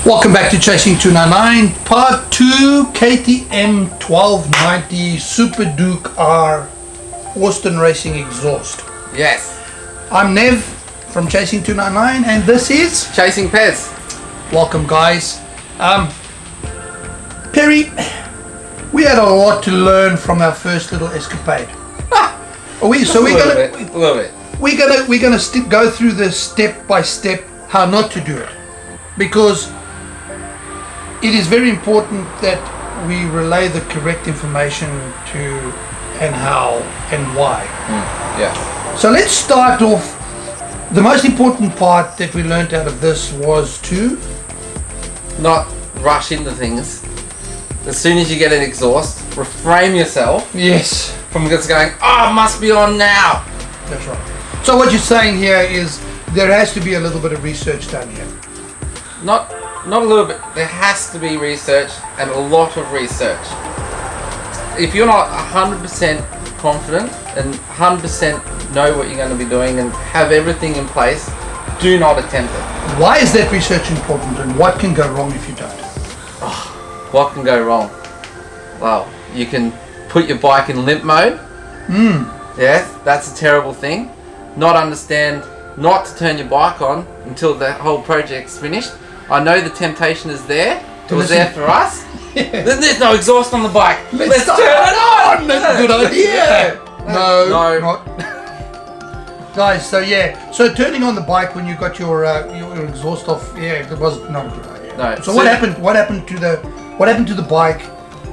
Welcome back to Chasing 299, Part 2, KTM 1290 Super Duke R Austin Racing Exhaust. Yes. I'm Nev from Chasing 299 and this is... Chasing Pez. Welcome guys. Perry, we had a lot to learn from our first little escapade. We're gonna go through this step by step how not to do it, because it is very important that we relay the correct information to and how and why. Yes. So let's start off. The most important part that we learned out of this was to not rush into things. As soon as you get an exhaust, reframe yourself. Yes. From just going, oh, it must be on now. That's right. So what you're saying here is there has to be a little bit of research done here. Not a little bit. There has to be research, and a lot of research. If you're not 100% confident and 100% know what you're going to be doing and have everything in place, do not attempt it. Why is that research important, and what can go wrong if you don't? Oh, what can go wrong? Well, you can put your bike in limp mode. Yes, that's a terrible thing. Not understand not to turn your bike on until the whole project's finished. I know the temptation is there. It was there for us. Yeah. There's no exhaust on the bike. Let's turn it on. That's a good idea. No, No. not. Guys, so turning on the bike when you got your exhaust off, it was not a good idea. No. So what happened? What happened to the bike?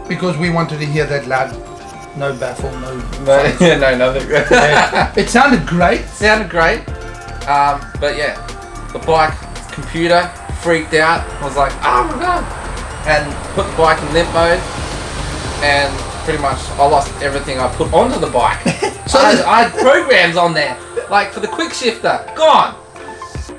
Because we wanted to hear that loud, no baffle, no. Nothing. It sounded great. Sounded great. But yeah, the bike computer freaked out. I was like, oh my god, and put the bike in limp mode, and pretty much I lost everything I put onto the bike. So I had programs on there, like for the quick shifter, gone.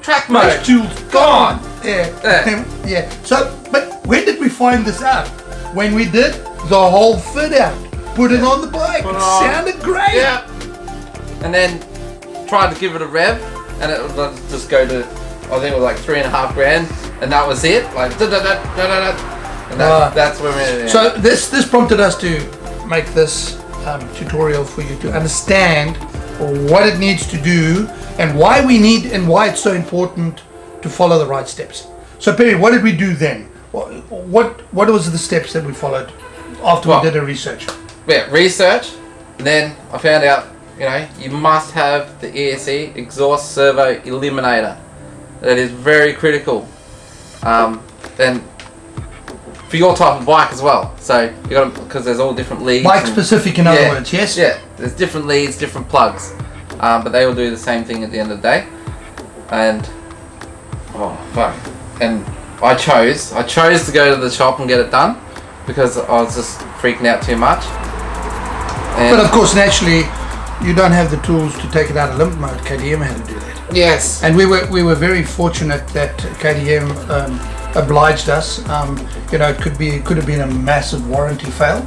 Track mode, tools gone. Yeah. So, but when did we find this out? When we did the whole fit out, put it on the bike. It sounded great. Yeah. And then tried to give it a rev, and it would just go to, I think it was like $3,500, and that was it. Like and that's where we. So this prompted us to make this tutorial for you to understand what it needs to do and why it's so important to follow the right steps. So Perry, what did we do then? What was the steps that we followed after we did a research? Yeah, research. And then I found out, you must have the ESE, exhaust servo eliminator. That is very critical. And for your type of bike as well. So you got to, because there's all different leads. Bike specific, in other words, yes. Yeah, there's different leads, different plugs, but they all do the same thing at the end of the day. And and I chose to go to the shop and get it done because I was just freaking out too much. And but of course, naturally, you don't have the tools to take it out of limp mode. KTM had to do that. Yes. And we were very fortunate that KTM obliged us. It could have been a massive warranty fail.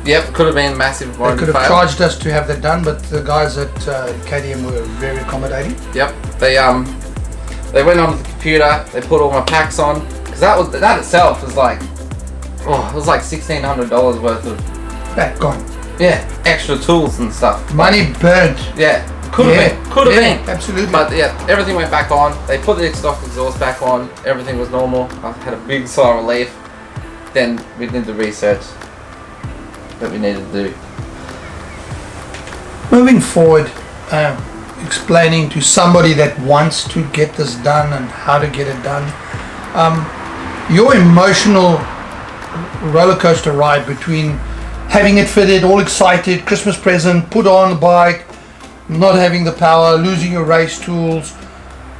Yep, could have been a massive warranty fail. They could have charged us to have that done, but the guys at KTM were very accommodating. Yep. They went onto the computer. They put all my packs on, because that itself was like, it was like $1,600 worth of Back gone. Yeah, extra tools and stuff. Money burnt. Yeah, could have been. Absolutely. But yeah, everything went back on. They put the stock exhaust back on. Everything was normal. I had a big sigh of relief. Then we did the research that we needed to do. Moving forward, explaining to somebody that wants to get this done and how to get it done, your emotional roller coaster ride between having it fitted, all excited, Christmas present, put on the bike, not having the power, losing your race tools,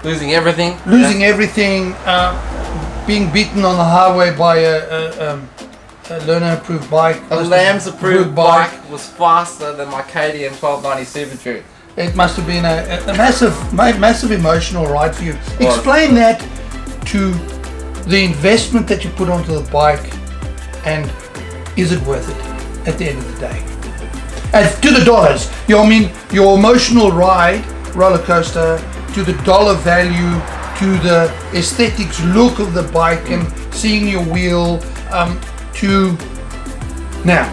losing everything, being beaten on the highway by a learner-approved bike. A Lambs-approved bike was faster than my KTM 1290 Super Duke. It must have been a massive emotional ride for you. Explain that to the investment that you put onto the bike, and is it worth it at the end of the day? And to the dollars, your emotional ride, roller coaster, to the dollar value, to the aesthetics look of the bike and seeing your wheel to now?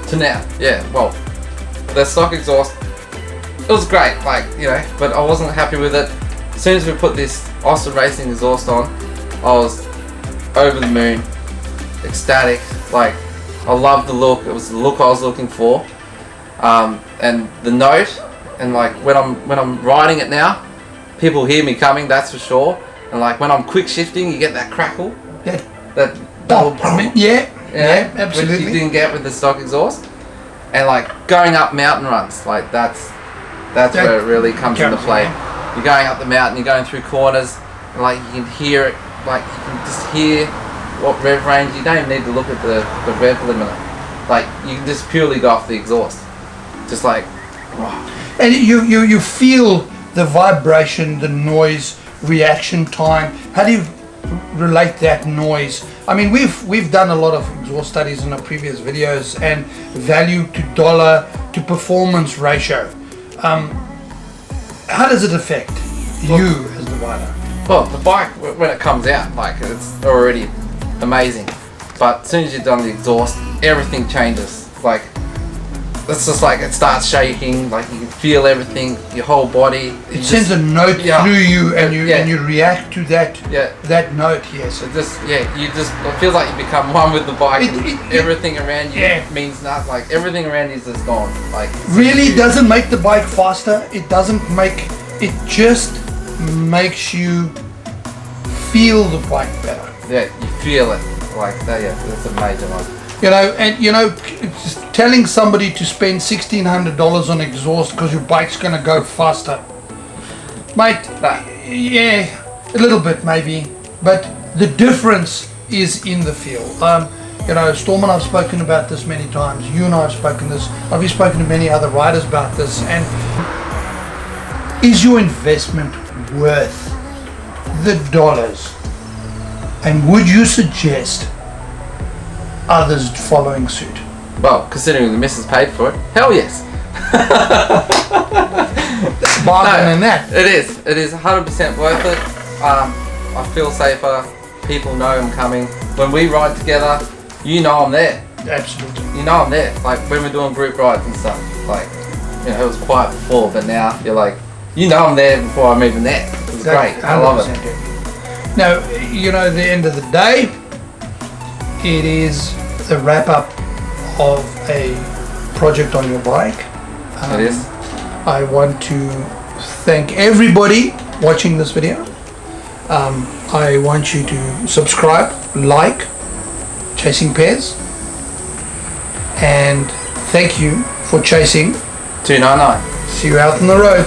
To now, yeah. Well, the stock exhaust, it was great, like, you know, but I wasn't happy with it. As soon as we put this Austin Racing exhaust on, I was over the moon, ecstatic. Like, I loved the look. It was the look I was looking for, and the note. And like when I'm riding it now, people hear me coming. That's for sure. And like when I'm quick shifting, you get that crackle. Yeah. That Yeah, absolutely. Which you didn't get with the stock exhaust. And like going up mountain runs, like that's where it really comes into play. Yeah. You're going up the mountain, you're going through corners, and like you can hear it, like you can just hear what rev range. You don't even need to look at the rev limiter. Like you can just purely go off the exhaust. Just like, wow. And you feel the vibration, the noise, reaction time. How do you relate that noise? I mean, we've done a lot of exhaust studies in our previous videos, and value to dollar to performance ratio. How does it affect you as the rider? Well, the bike, when it comes out, like it's already amazing. But as soon as you've done the exhaust, everything changes. Like, it's just like it starts shaking, like you can feel everything, your whole body. It sends a note through you, and you react to that that note. Yes. It just it feels like you become one with the bike. Everything around you means nothing. Like everything around you is just gone. Like really doesn't make the bike faster. It doesn't make it. Just makes you feel the bike better. Yeah, you feel it like that. Yeah, that's a major one. You know, and you know, telling somebody to spend $1,600 on exhaust because your bike's gonna go faster, mate. Yeah, a little bit maybe, but the difference is in the feel. You know, Storm and I've spoken about this many times. You and I have spoken this. I've spoken to many other riders about this. And is your investment worth the dollars? And would you suggest others following suit? Well, considering the missus paid for it, hell yes. Bargain in that. It is 100% worth it. I feel safer. People know I'm coming. When we ride together, you know I'm there. Absolutely. You know I'm there. Like when we're doing group rides and stuff. Like, you know, it was quiet before, but now you're like, you know I'm there before I'm even there. It's great. I love it. Now, you know, at the end of the day, it is the wrap up of a project on your bike. It is. I want to thank everybody watching this video. I want you to subscribe, like Chasing Pairs, and thank you for chasing 299. See you out on the road.